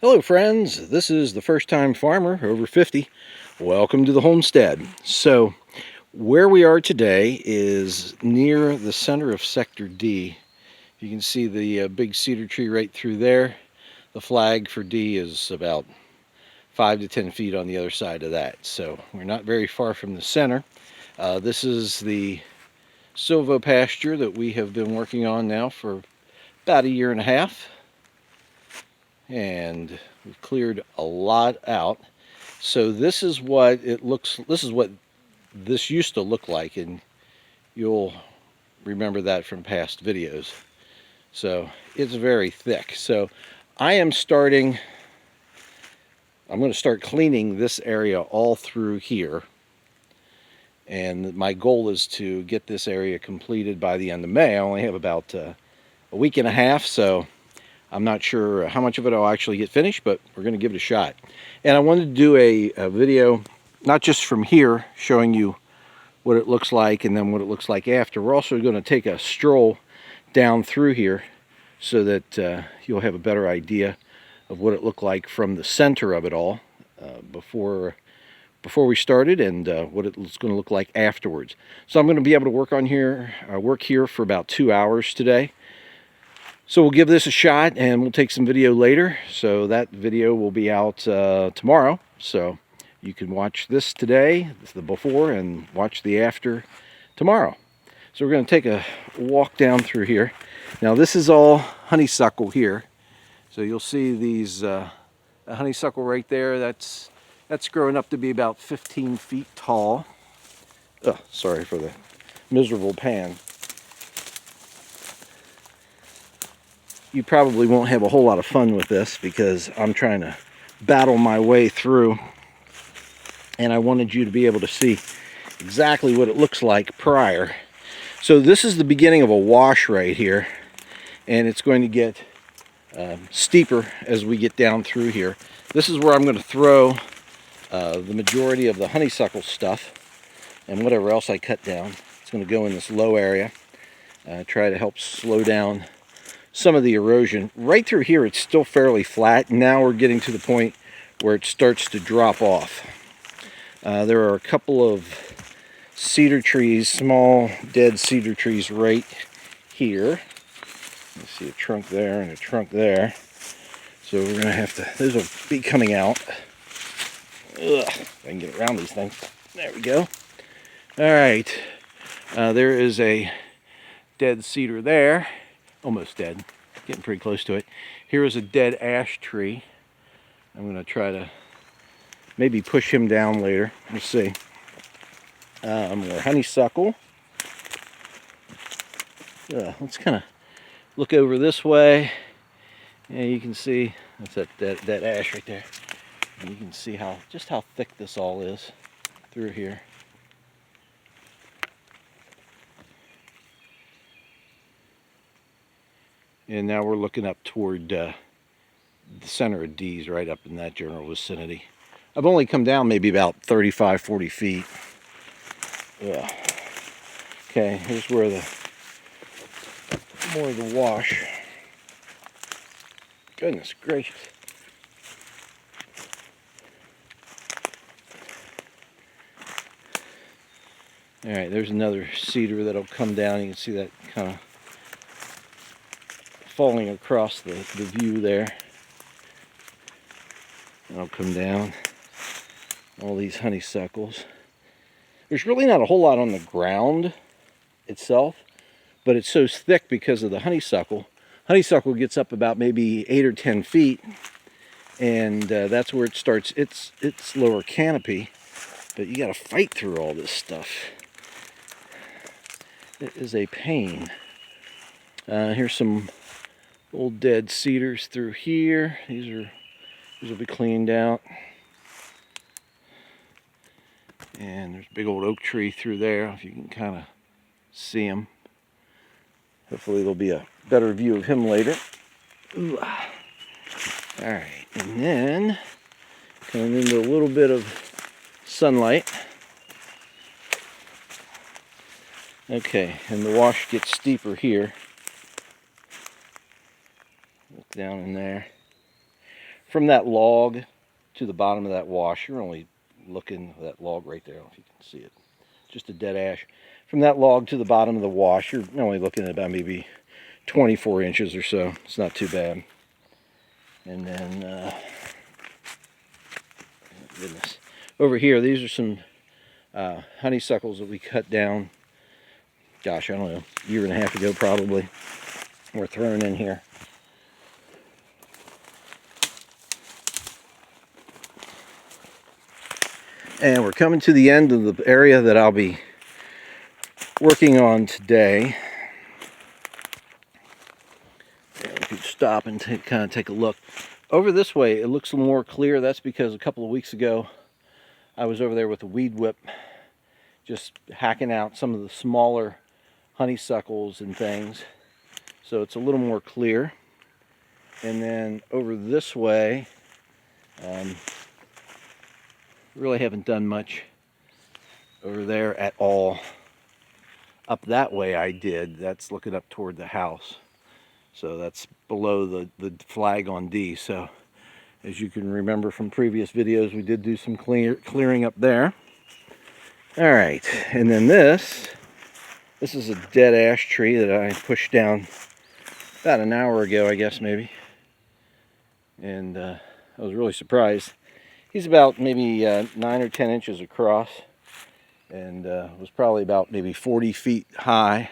Hello friends, this is the first time farmer over 50. Welcome to the homestead. So where we are today is near the center of sector D. You can see the big cedar tree right through there. The flag for D is about 5 to 10 feet on the other side of that. So we're not very far from the center. This is the Silvopasture that we have been working on now for about a year and a half. And we've cleared a lot out. So this is what it looks, this is what this used to look like, and you'll remember that from past videos. So it's very thick. So I'm going to start cleaning this area all through here. And my goal is to get this area completed by the end of May. I only have about a week and a half, so I'm not sure how much of it I'll actually get finished, but we're going to give it a shot. And I wanted to do a video, not just from here, showing you what it looks like and then what it looks like after. We're also going to take a stroll down through here so that you'll have a better idea of what it looked like from the center of it all before we started, and what it's going to look like afterwards. So I'm going to be able to work here for about 2 hours today. So we'll give this a shot and we'll take some video later. So that video will be out tomorrow. So you can watch this today, the before, and watch the after tomorrow. So we're going to take a walk down through here. Now this is all honeysuckle here. So you'll see these a honeysuckle right there. That's growing up to be about 15 feet tall. Oh, sorry for the miserable pan. You probably won't have a whole lot of fun with this because I'm trying to battle my way through, and I wanted you to be able to see exactly what it looks like prior. So this is the beginning of a wash right here, and it's going to get steeper as we get down through here. This is where I'm going to throw the majority of the honeysuckle stuff and whatever else I cut down. It's going to go in this low area, try to help slow down some of the erosion. Right through here it's still fairly flat. Now we're getting to the point where it starts to drop off. There are a couple of cedar trees, small dead cedar trees right here. You see a trunk there and a trunk there. So we're going to have to, those will be coming out. Ugh, if I can get around these things. There we go. Alright, there is a dead cedar there. Almost dead, getting pretty close to it. Here is a dead ash tree. I'm going to try to maybe push him down later. Let's see. More honeysuckle. Let's kind of look over this way. Yeah, you can see that's that ash right there. And you can see just how thick this all is through here. And now we're looking up toward the center of D's, right up in that general vicinity. I've only come down maybe about 35, 40 feet. Yeah. Okay, here's where more of the wash. Goodness gracious. All right, there's another cedar that'll come down. You can see that kind of falling across the view there. I'll come down. All these honeysuckles. There's really not a whole lot on the ground itself, but it's so thick because of the honeysuckle. Honeysuckle gets up about maybe 8 or 10 feet, and that's where it starts its lower canopy. But you got to fight through all this stuff. It is a pain. Here's some old dead cedars through here. These will be cleaned out. And there's a big old oak tree through there, if you can kind of see him. Hopefully there'll be a better view of him later. Ooh. Alright, and then coming into a little bit of sunlight. Okay, and the wash gets steeper here. Look down in there. from that log to the bottom of that wash, you're only looking at that log right there. I don't know if you can see it. Just a dead ash. From that log to the bottom of the wash, you're only looking at about maybe 24 inches or so. It's not too bad. And then, goodness. Over here, these are some honeysuckles that we cut down, gosh, I don't know, a year and a half ago probably. We're thrown in here. And we're coming to the end of the area that I'll be working on today. And we could stop and kind of take a look. Over this way, it looks a little more clear. That's because a couple of weeks ago, I was over there with a weed whip, just hacking out some of the smaller honeysuckles and things. So it's a little more clear. And then over this way, really haven't done much over there at all. Up that way I did. That's looking up toward the house. So that's below the flag on D. So as you can remember from previous videos, we did do some clearing up there. All right, and then this is a dead ash tree that I pushed down about an hour ago, I guess, maybe. And I was really surprised. He's about maybe 9 or 10 inches across, and was probably about maybe 40 feet high.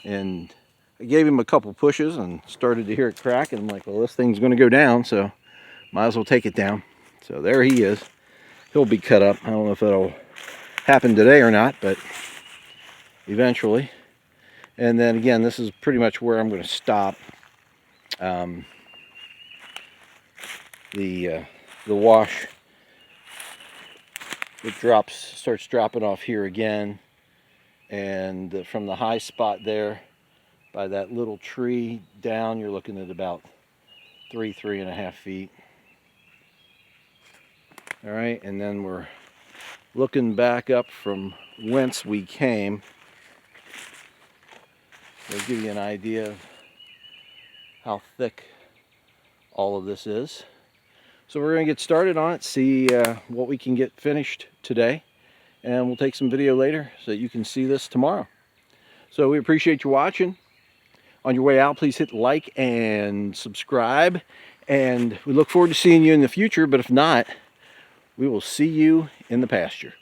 And I gave him a couple pushes and started to hear it crack, and I'm like, well, this thing's going to go down, so might as well take it down. So there he is. He'll be cut up. I don't know if that'll happen today or not, but eventually. And then again, this is pretty much where I'm going to stop. The wash, it starts dropping off here again, and from the high spot there by that little tree down, you're looking at about 3.5 feet. All right, and then we're looking back up from whence we came. It'll give you an idea of how thick all of this is. So we're going to get started on it, see what we can get finished today, and we'll take some video later so that you can see this tomorrow. So we appreciate you watching. On your way out, please hit like and subscribe, and we look forward to seeing you in the future, but if not, we will see you in the pasture.